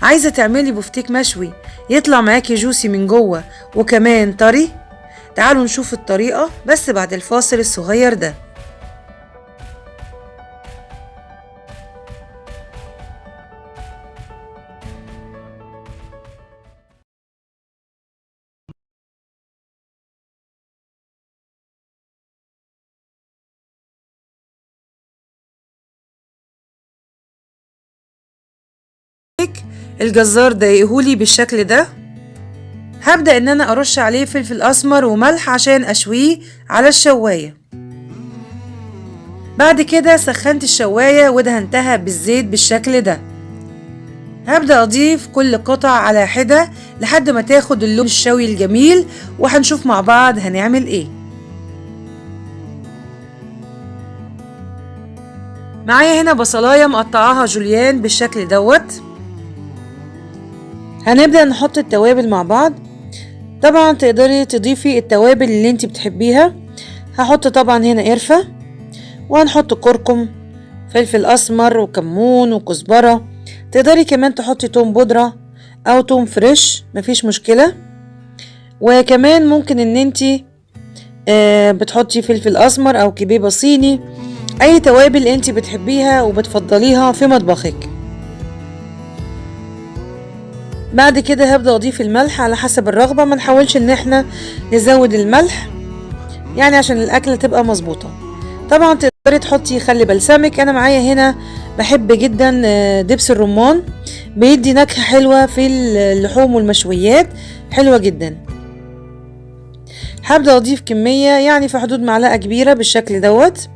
عايزة تعملي بفتيك مشوي يطلع معاكي جوسي من جوه وكمان طري؟ تعالوا نشوف الطريقة بس بعد الفاصل الصغير ده. الجزار ضايقهولي بالشكل ده. هبدأ ان انا ارش عليه فلفل اسمر وملح عشان اشويه على الشواية. بعد كده سخنت الشواية ودهنتها بالزيت بالشكل ده. هبدأ اضيف كل قطع على حدة لحد ما تاخد اللون الشوي الجميل، وهنشوف مع بعض هنعمل ايه. معايا هنا بصلاية مقطعاها جوليان بالشكل دوت. هنبدأ نحط التوابل مع بعض. طبعا تقدري تضيفي التوابل اللي انت بتحبيها. هحط طبعا هنا قرفة، وهنحط كركم، فلفل اسمر وكمون وكزبرة. تقدري كمان تحطي توم بودرة او توم فريش، مفيش مشكلة. وكمان ممكن ان انت بتحطي فلفل اسمر او كبيبة صيني، اي توابل انت بتحبيها وبتفضليها في مطبخك. بعد كده هبدأ اضيف الملح على حسب الرغبة، ما نحاولش ان احنا نزود الملح يعني عشان الاكلة تبقى مظبوطة. طبعا تقدري تحطي خل بلسمك. انا معايا هنا بحب جدا دبس الرمان، بيدي نكهة حلوة في اللحوم والمشويات، حلوة جدا. هبدأ اضيف كمية يعني في حدود معلقة كبيرة بالشكل دوت.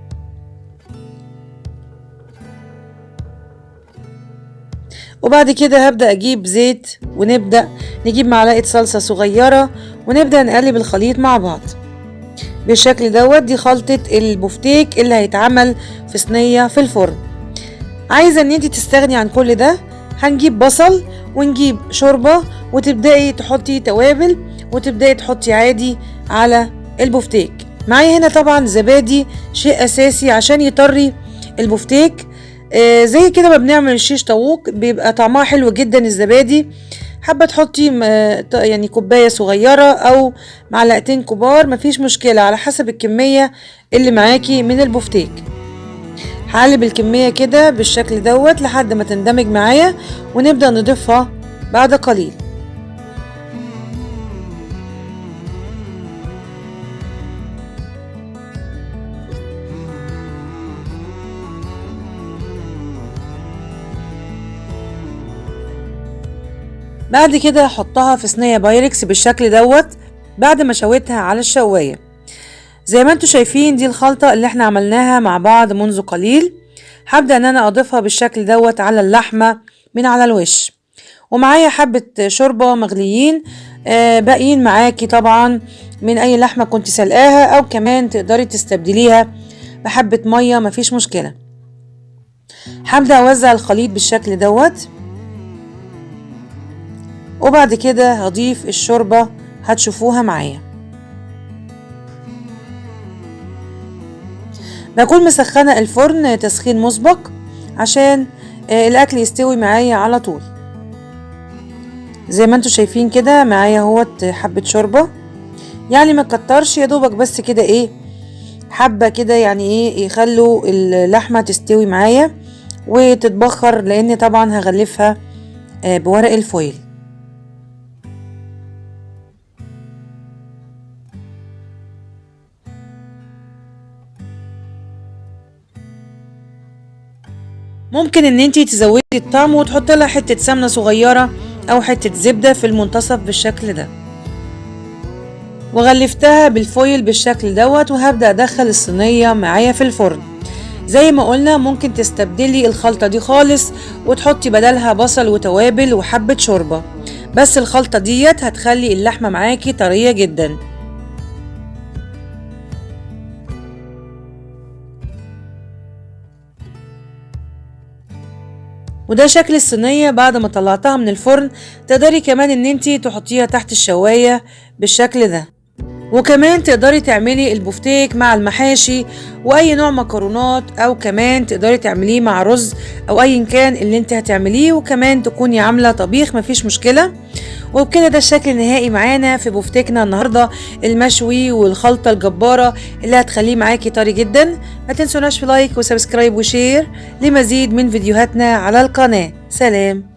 وبعد كده هبدأ اجيب زيت، ونبدأ نجيب معلقة صلصة صغيرة، ونبدأ نقلب الخليط مع بعض بالشكل دوت. دي خلطة البفتيك اللي هيتعمل في صينية في الفرن. عايزة ان انتي تستغني عن كل ده، هنجيب بصل ونجيب شوربة، وتبدأي تحطي توابل، وتبدأي تحطي عادي على البفتيك. معايا هنا طبعا زبادي، شيء اساسي عشان يطري البفتيك. زي كده ما بنعمل الشيش طاووق، بيبقى طعمها حلو جدا الزبادي. حابة تحطي يعني كوباية صغيرة او معلقتين كبار، مفيش مشكلة على حسب الكمية اللي معاكي من البفتيك. هقلب الكمية كده بالشكل دوت لحد ما تندمج معايا، ونبدأ نضيفها بعد قليل. بعد كده هحطها في صينية بايركس بالشكل دوت بعد ما شويتها على الشواية. زي ما انتوا شايفين دي الخلطة اللي احنا عملناها مع بعض منذ قليل. هبدأ ان انا اضيفها بالشكل دوت على اللحمة من على الوش، ومعايا حبة شوربة مغليين باقيين معاكي طبعا من اي لحمة كنت سلقاها، او كمان تقدري تستبدليها بحبة مية، مفيش مشكلة. هبدأ اوزع الخليط بالشكل دوت، وبعد كده هضيف الشوربة هتشوفوها معايا. بكون مسخنة الفرن تسخين مسبق عشان الاكل يستوي معايا على طول. زي ما انتوا شايفين كده معايا اهوت حبة شوربة، يعني ما كترش، يا دوبك بس كده ايه حبة كده، يعني ايه يخلوا اللحمة تستوي معايا وتتبخر، لان طبعا هغلفها بورق الفويل. ممكن ان انتي تزودي الطعم وتحطي لها حتة سمنة صغيرة او حتة زبدة في المنتصف بالشكل ده. وغلفتها بالفويل بالشكل دوت، وهبدأ ادخل الصينية معايا في الفرن. زي ما قلنا ممكن تستبدلي الخلطة دي خالص وتحطي بدلها بصل وتوابل وحبة شوربة، بس الخلطة ديت هتخلي اللحمة معاكي طرية جدا. وده شكل الصينية بعد ما طلعتها من الفرن. تقدري كمان ان انتي تحطيها تحت الشواية بالشكل ده، وكمان تقدري تعملي البفتيك مع المحاشي واي نوع مكرونات، او كمان تقدري تعمليه مع رز او ايا كان اللي انت هتعمليه، وكمان تكوني عامله طبيخ مفيش مشكله. وبكده ده الشكل النهائي معانا في بفتيكنا النهارده المشوي والخلطه الجباره اللي هتخليه معاكي طري جدا. ما تنسوناش في لايك وسبسكرايب وشير لمزيد من فيديوهاتنا على القناه. سلام.